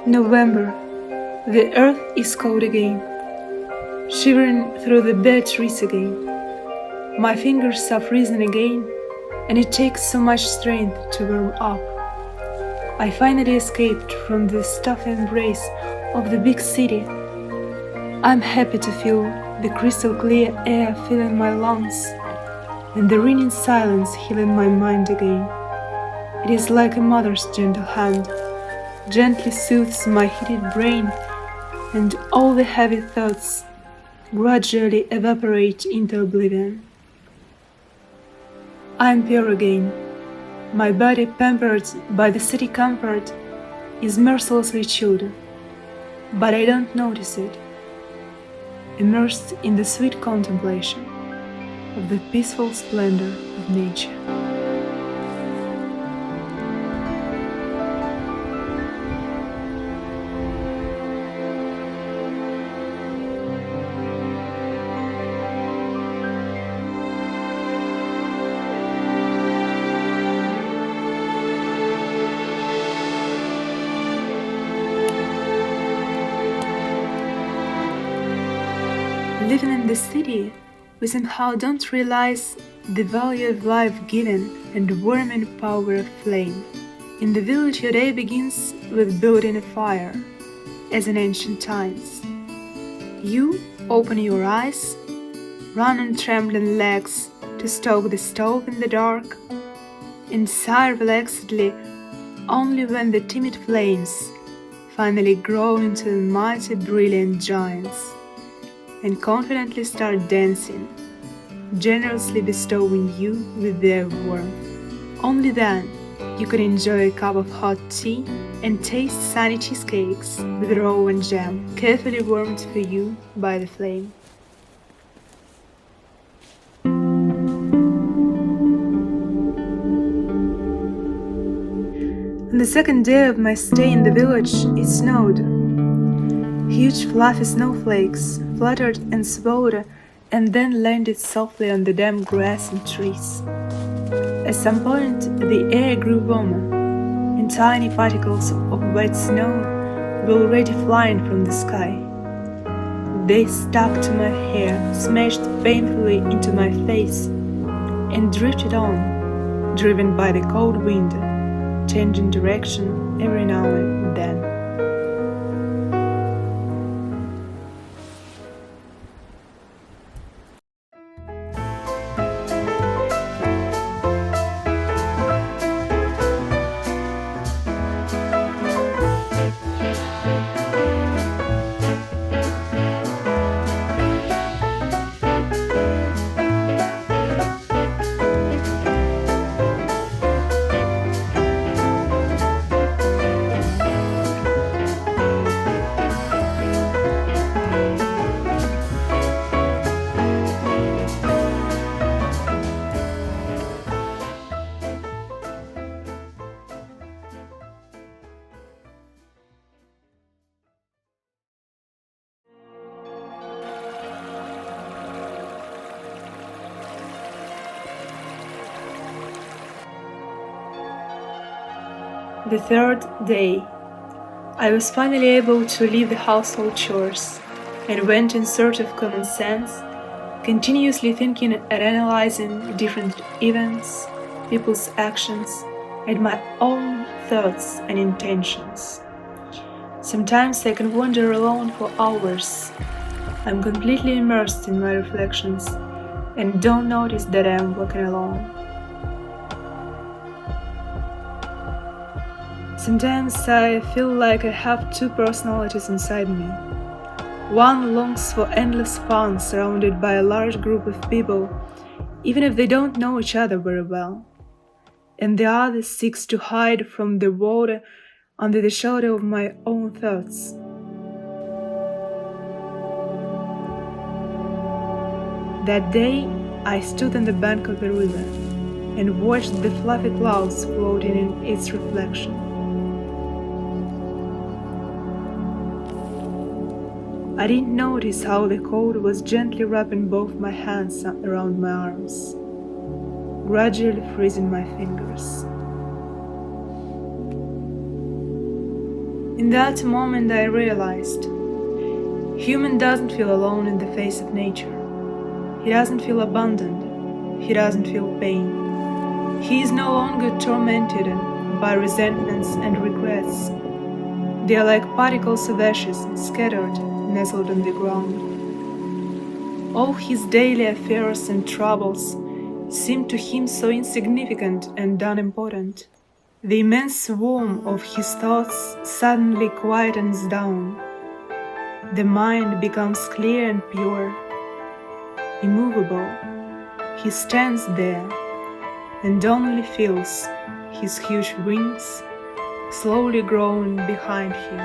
November. The earth is cold again, shivering through the bare trees again. My fingers are freezing again, and it takes so much strength to warm up. I finally escaped from the stuffy embrace of the big city. I'm happy to feel the crystal clear air filling my lungs, and the ringing silence healing my mind again. It is like a mother's gentle hand, gently soothes my heated brain, and all the heavy thoughts gradually evaporate into oblivion. I am pure again. My body, pampered by the city comfort, is mercilessly chilled, but I don't notice it, immersed in the sweet contemplation of the peaceful splendor of nature. Living in the city, we somehow don't realize the value of life given and the warming power of flame. In the village, your day begins with building a fire, as in ancient times. You open your eyes, run on trembling legs to stoke the stove in the dark, and sigh relaxedly only when the timid flames finally grow into mighty brilliant giants, and confidently start dancing, generously bestowing you with their warmth. Only then you can enjoy a cup of hot tea and taste sunny cheesecakes with roe and jam, carefully warmed for you by the flame. On the second day of my stay in the village, it snowed. Huge fluffy snowflakes fluttered and swirled and then landed softly on the damp grass and trees. At some point, the air grew warmer, and tiny particles of wet snow were already flying from the sky. They stuck to my hair, smashed painfully into my face, and drifted on, driven by the cold wind, changing direction every now and then. The third day, I was finally able to leave the household chores and went in search of common sense, continuously thinking and analyzing different events, people's actions, and my own thoughts and intentions. Sometimes I can wander alone for hours. I'm completely immersed in my reflections and don't notice that I am walking alone. Sometimes I feel like I have two personalities inside me. One longs for endless fun surrounded by a large group of people, even if they don't know each other very well. And the other seeks to hide from the world under the shadow of my own thoughts. That day, I stood on the bank of the river and watched the fluffy clouds floating in its reflection. I didn't notice how the cold was gently wrapping both my hands around my arms, gradually freezing my fingers. In that moment I realized, human doesn't feel alone in the face of nature. He doesn't feel abandoned. He doesn't feel pain. He is no longer tormented by resentments and regrets. They are like particles of ashes scattered, nestled on the ground. All his daily affairs and troubles seemed to him so insignificant and unimportant. The immense swarm of his thoughts suddenly quietens down. The mind becomes clear and pure, immovable. He stands there and only feels his huge wings slowly growing behind him.